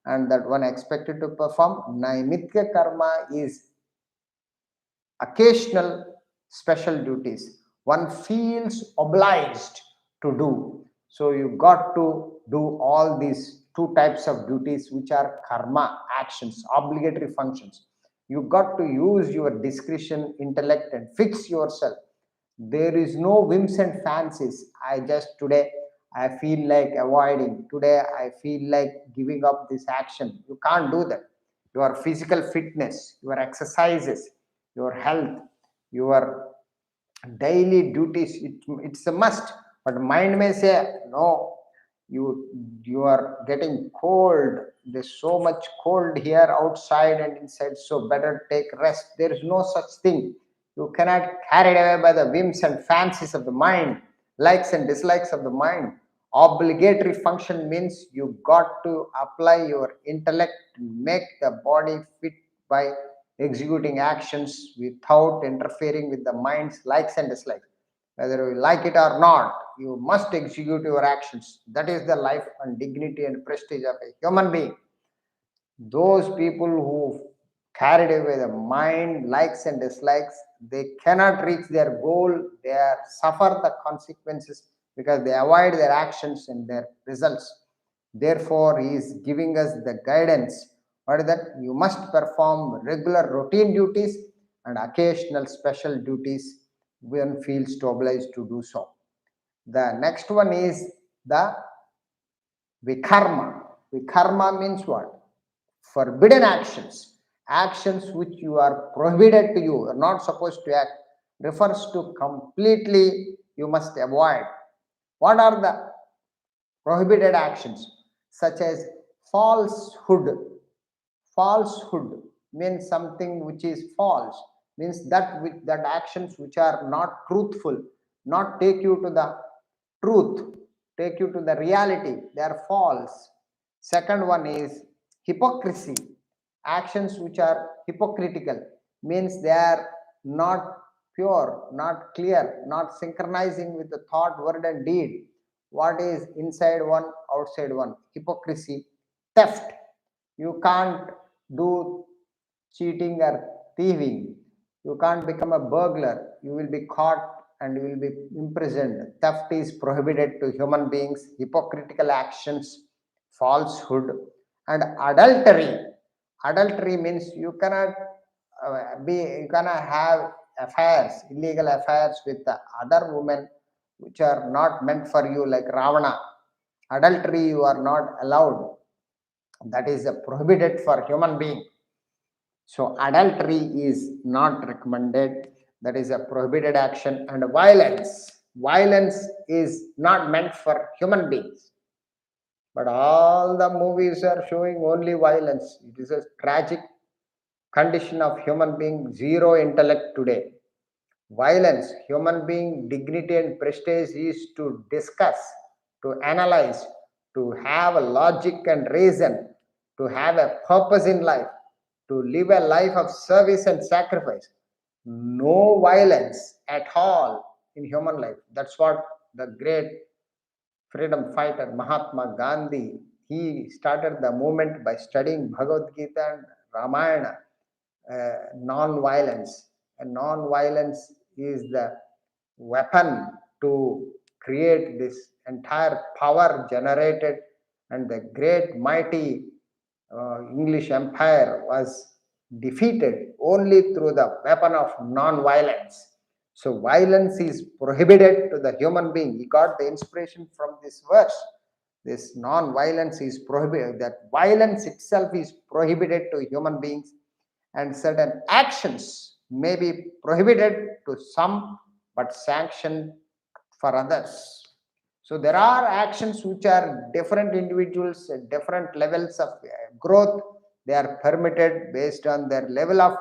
and that one expected to perform. Naimittika karma is occasional special duties one feels obliged to do. So you got to do all these two types of duties, which are karma, actions, obligatory functions. You got to use your discretion, intellect, and fix yourself. There is no whims and fancies. I just today I feel like avoiding, today I feel like giving up this action. You can't do that. Your physical fitness, your exercises, your health, your daily duties, it's a must. But mind may say no, you are getting cold, there's so much cold here outside and inside, so better take rest. There is no such thing. You cannot carried away by the whims and fancies of the mind, likes and dislikes of the mind. Obligatory function means you got to apply your intellect to make the body fit by executing actions without interfering with the mind's likes and dislikes. Whether you like it or not, you must execute your actions. That is the life and dignity and prestige of a human being. Those people who carried away the mind likes and dislikes, they cannot reach their goal. They suffer the consequences because they avoid their actions and their results. Therefore he is giving us the guidance. What is that? You must perform regular routine duties and occasional special duties when feels to obliged to do so. The next one is the vikarma. Vikarma means what? Forbidden actions. Actions which you are prohibited to, you are not supposed to act, refers to completely you must avoid. What are the prohibited actions? Such as falsehood. Falsehood means something which is false, means that actions which are not truthful, not take you to the truth, take you to the reality, they are false. Second one is hypocrisy. Actions which are hypocritical, means they are not pure, not clear, not synchronizing with the thought, word and deed. What is inside one, outside one? Hypocrisy. Theft. You can't do cheating or thieving. You can't become a burglar. You will be caught and you will be imprisoned. Theft is prohibited to human beings. Hypocritical actions, falsehood, and adultery. Adultery means you cannot you cannot have affairs, illegal affairs with the other women which are not meant for you, like Ravana. Adultery you are not allowed. That is prohibited for human being. So adultery is not recommended. That is a prohibited action. And violence is not meant for human beings. But all the movies are showing only violence. It is a tragic condition of human being. Zero intellect today. Violence, human being dignity and prestige is to discuss, to analyze, to have a logic and reason, to have a purpose in life, to live a life of service and sacrifice. No violence at all in human life. That's what the great freedom fighter Mahatma Gandhi, he started the movement by studying Bhagavad Gita and Ramayana. Non-violence, and non-violence is the weapon to create this entire power generated, and the great mighty English empire was defeated only through the weapon of non-violence. So violence is prohibited to the human being. He got the inspiration from this verse. This non-violence is prohibited. That violence itself is prohibited to human beings, and certain actions may be prohibited to some but sanctioned for others. So there are actions which are different individuals at different levels of growth. They are permitted based on their level of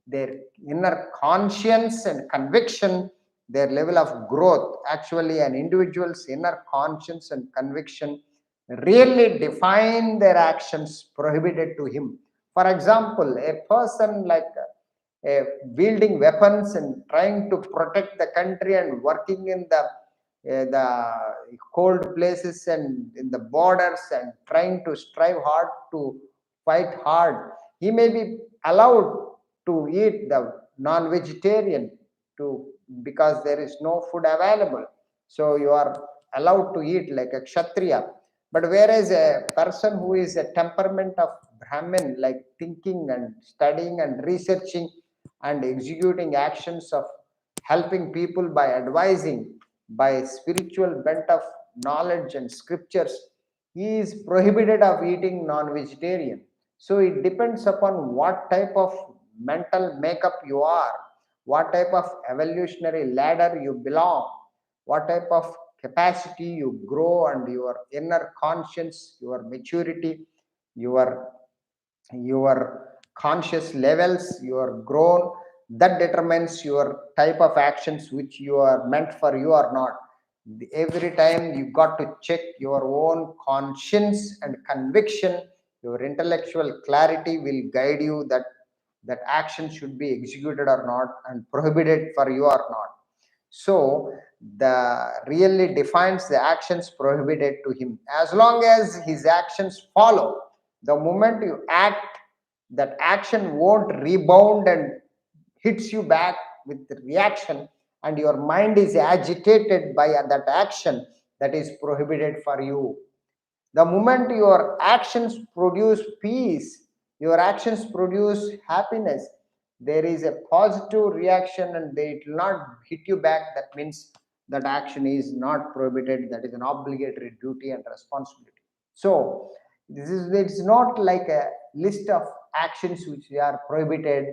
their inner conscience and conviction, their level of growth. Actually, an individual's inner conscience and conviction really define their actions prohibited to him. For example, a person like wielding weapons and trying to protect the country and working in the cold places and in the borders and trying to strive hard to fight hard, he may be allowed to eat the non-vegetarian to, because there is no food available. So you are allowed to eat like a kshatriya. But whereas a person who is a temperament of Brahmin, like thinking and studying and researching and executing actions of helping people by advising, by spiritual bent of knowledge and scriptures, he is prohibited of eating non-vegetarian. So it depends upon what type of mental makeup you are, what type of evolutionary ladder you belong, what type of capacity you grow, and your inner conscience, your maturity, your conscious levels, your grown, that determines your type of actions which you are meant for you or not. Every time you got to check your own conscience and conviction. Your intellectual clarity will guide you that that action should be executed or not and prohibited for you or not. So the really defines the actions prohibited to him. As long as his actions follow, the moment you act, that action won't rebound and hits you back with the reaction, and your mind is agitated by that action that is prohibited for you. The moment your actions produce peace, your actions produce happiness, there is a positive reaction and it will not hit you back. That means that action is not prohibited, that is an obligatory duty and responsibility. So this is, it's not like a list of actions which are prohibited,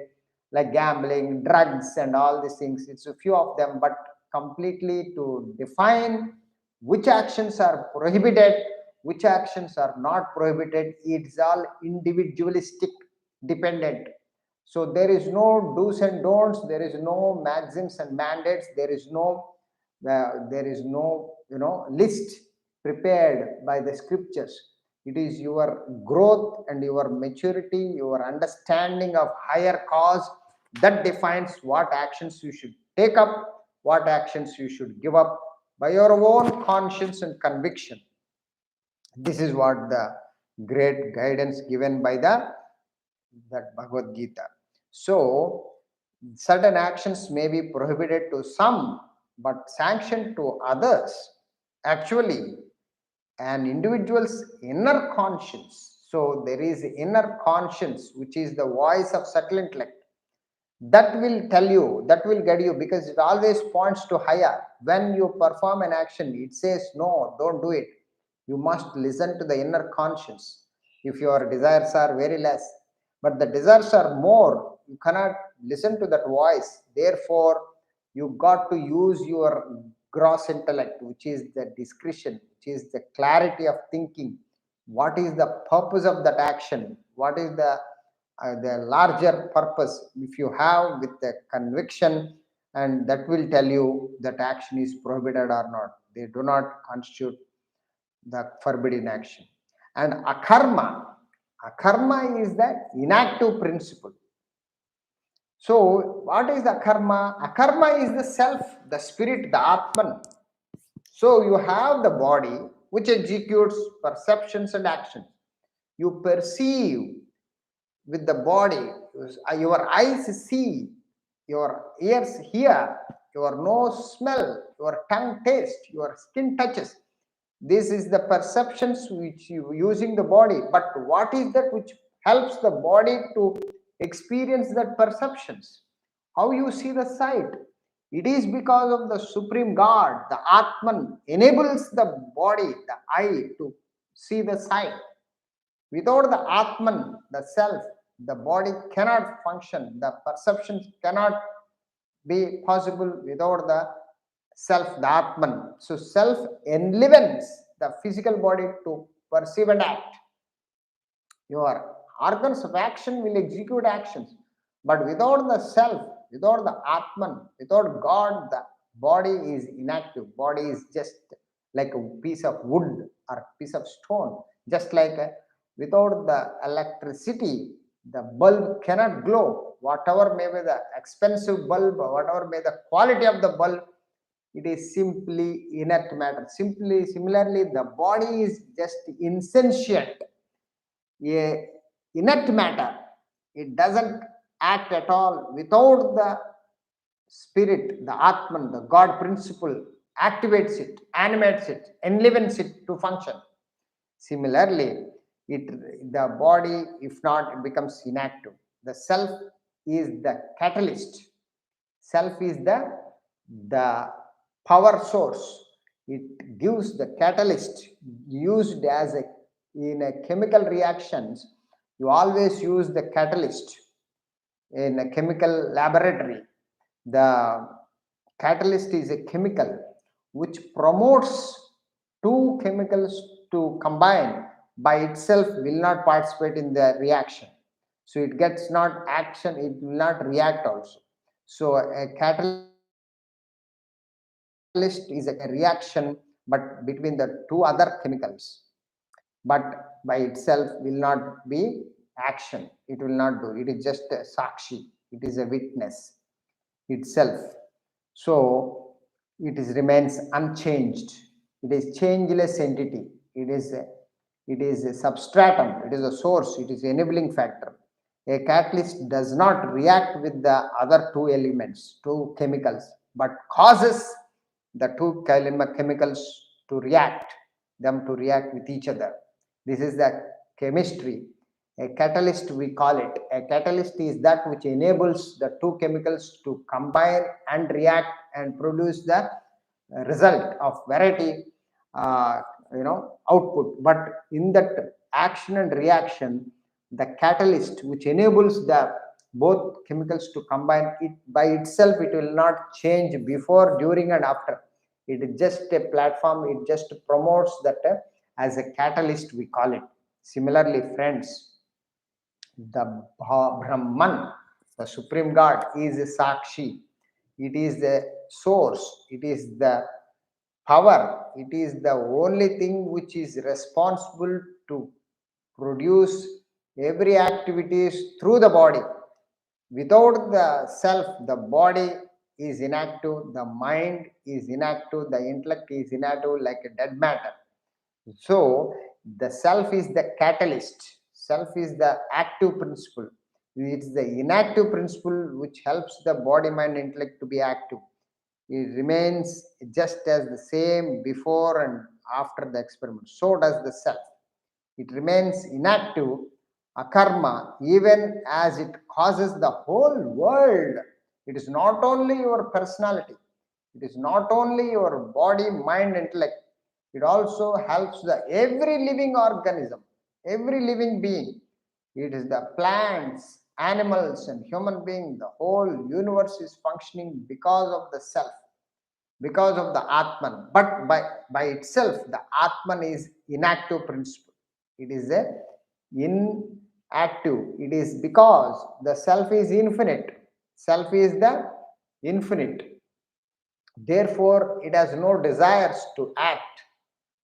like gambling, drugs, and all these things. It's a few of them, but completely to define which actions are prohibited, which actions are not prohibited, it's all individualistic, dependent. So there is no do's and don'ts, there is no maxims and mandates, there is no list prepared by the scriptures. It is your growth and your maturity, your understanding of higher cause, that defines what actions you should take up, what actions you should give up by your own conscience and conviction. This is what the great guidance given by that Bhagavad Gita. So certain actions may be prohibited to some but sanctioned to others. Actually, an individual's inner conscience. So there is inner conscience, which is the voice of subtle intellect, that will tell you, that will guide you, because it always points to higher. When you perform an action, it says no, don't do it. You must listen to the inner conscience. If your desires are very less, but the desires are more, you cannot listen to that voice. Therefore you got to use your gross intellect, which is the discretion, which is the clarity of thinking. What is the purpose of that action? What is the larger purpose? If you have with the conviction, and that will tell you that action is prohibited or not. They do not constitute the forbidden action. And akarma is the inactive principle. So what is akarma? Akarma is the self, the spirit, the atman. So you have the body which executes perceptions and actions. You perceive with the body, your eyes see, your ears hear, your nose smell, your tongue taste, your skin touches. This is the perceptions which you using the body. But what is that which helps the body to experience that perceptions? How you see the sight? It is because of the supreme God, the Atman, enables the body, the eye, to see the sight. Without the Atman, the self, the body cannot function. The perceptions cannot be possible without the self, the Atman. So self enlivens the physical body to perceive and act. Your organs of action will execute actions, but without the self, without the Atman, without God, the body is inactive. Body is just like a piece of wood or piece of stone. Just like without the electricity, the bulb cannot glow. Whatever may be the expensive bulb, whatever may the quality of the bulb, it is simply inert matter. Similarly, the body is just insentient, a inert matter. It doesn't act at all. Without the spirit, the Atman, the God principle, activates it, animates it, enlivens it to function. Similarly, the body, if not, it becomes inactive. The self is the catalyst. Self is the power source. It gives the catalyst, used as in a chemical reactions. You always use the catalyst in a chemical laboratory. The catalyst is a chemical which promotes two chemicals to combine. By itself will not participate in the reaction, so it gets not action, it will not react also. So a catalyst is a reaction but between the two other chemicals, but by itself will not be action. It will not do. It is just a sakshi. It is a witness itself. So remains unchanged. It is changeless entity. It is a substratum. It is a source. It is enabling factor. A catalyst does not react with the other two elements, two chemicals, but causes the two chemicals to react, them to react with each other. This is the chemistry. A catalyst, we call it. A catalyst is that which enables the two chemicals to combine and react and produce the result of variety, uh, output. But in that action and reaction, the catalyst which enables the both chemicals to combine, it by itself, it will not change before, during, and after. It is just a platform. It just promotes that as a catalyst, we call it. Similarly, friends, the Brahman, the Supreme God, is a Sakshi. It is the source. It is the power. It is the only thing which is responsible to produce every activities through the body. Without the self, the body is inactive, the mind is inactive, the intellect is inactive, like a dead matter. So the self is the catalyst. Self is the active principle. It's the inactive principle which helps the body, mind, intellect to be active. It remains just as the same before and after the experiment. So does the self. It remains inactive, akarma, even as it causes the whole world. It is not only your personality, it is not only your body, mind, intellect. It also helps the every living organism, every living being. It is the plants, animals, and human being. The whole universe is functioning because of the self, because of the Atman. But by itself, the Atman is inactive principle. It is a inactive. It is because the self is infinite. Self is the infinite. Therefore, it has no desires to act.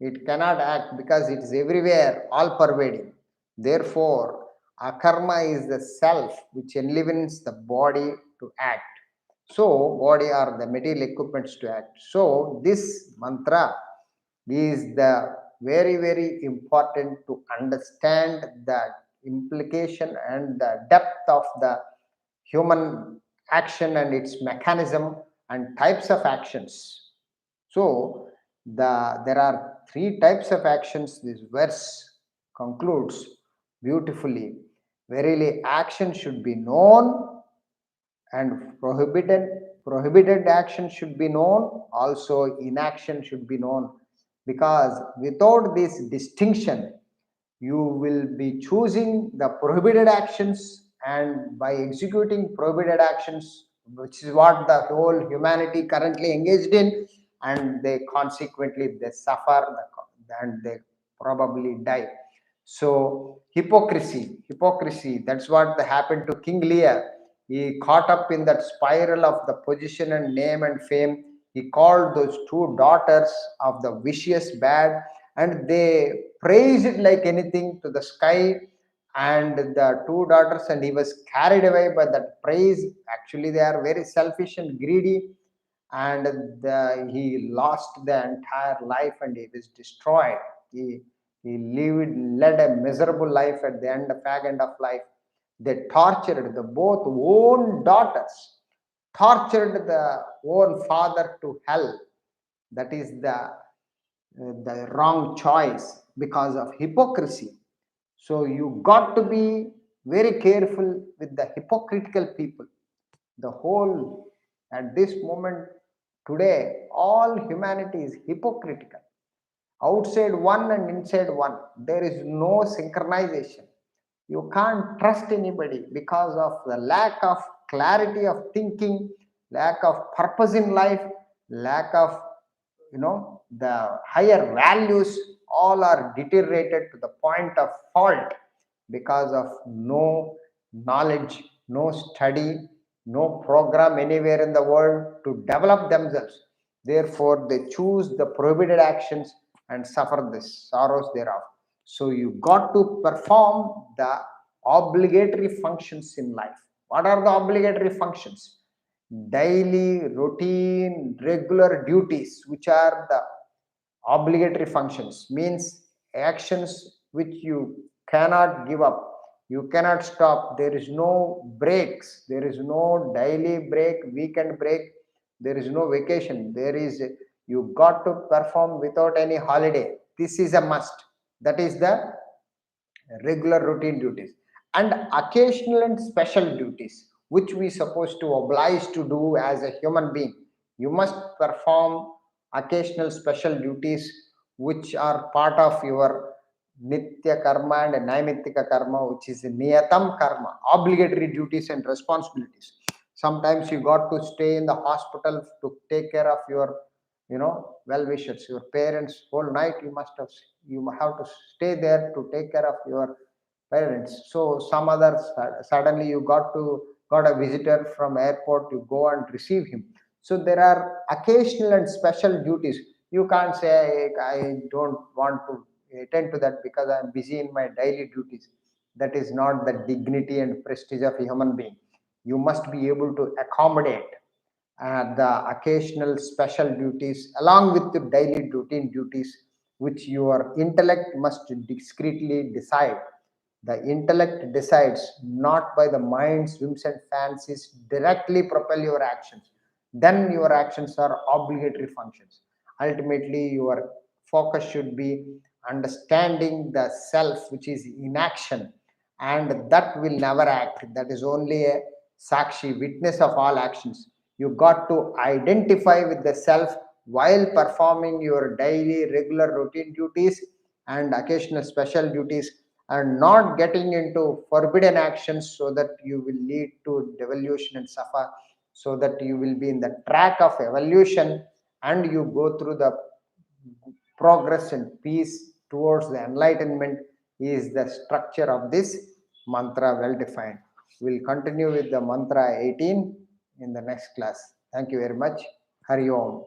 It cannot act because it is everywhere, all pervading. Therefore, akarma is the self which enlivens the body to act. So, body are the material equipments to act. So, this mantra is the very, very important to understand the implication and the depth of the human action and its mechanism and types of actions. So, there are three types of actions. This verse concludes beautifully. Verily, action should be known, and prohibited action should be known. Also, inaction should be known, because without this distinction, you will be choosing the prohibited actions, and by executing prohibited actions, which is what the whole humanity currently engaged in, and they consequently they suffer and they probably die. So hypocrisy, that's what happened to King Lear. He caught up in that spiral of the position and name and fame. He called those two daughters of the vicious bad, and they praised it like anything to the sky, and the two daughters, and he was carried away by that praise. Actually, they are very selfish and greedy, and he lost the entire life, and he was destroyed. He led a miserable life at the end, fag end of life. They tortured the both own daughters, tortured the own father to hell. That is the wrong choice because of hypocrisy. So you got to be very careful with the hypocritical people. The whole, at this moment, today, all humanity is hypocritical. Outside one and inside one, there is no synchronization. You can't trust anybody because of the lack of clarity of thinking, lack of purpose in life, lack of the higher values. All are deteriorated to the point of fault because of no knowledge, no study, no program anywhere in the world to develop themselves. Therefore, they choose the prohibited actions and suffer the sorrows thereof. So you got to perform the obligatory functions in life. What are the obligatory functions? Daily, routine, regular duties, which are the obligatory functions, means actions which you cannot give up, you cannot stop. There is no breaks, there is no daily break, weekend break, there is no vacation. There is, you got to perform without any holiday. This is a must. That is the regular routine duties. And occasional and special duties, which we supposed to oblige to do as a human being. You must perform occasional special duties, which are part of your nitya karma and naimittika karma, which is niyatam karma, obligatory duties and responsibilities. Sometimes you got to stay in the hospital to take care of your, well wishers, your parents. Whole night you have to stay there to take care of your parents. So some others, suddenly you got a visitor from airport, you go and receive him. So there are occasional and special duties. You can't say, I don't want to attend to that because I'm busy in my daily duties. That is not the dignity and prestige of a human being. You must be able to accommodate the occasional special duties along with the daily routine duties, which your intellect must discreetly decide. The intellect decides, not by the mind's whims and fancies directly propel your actions. Then your actions are obligatory functions. Ultimately, your focus should be understanding the self, which is in action, and that will never act. That is only a sakshi, witness of all actions. You got to identify with the self while performing your daily, regular routine duties and occasional special duties, and not getting into forbidden actions so that you will lead to devolution and suffer. So that you will be in the track of evolution and you go through the progress and peace towards the enlightenment, is the structure of this mantra, well defined. We'll continue with the mantra 18 in the next class. Thank you very much. Hari Om.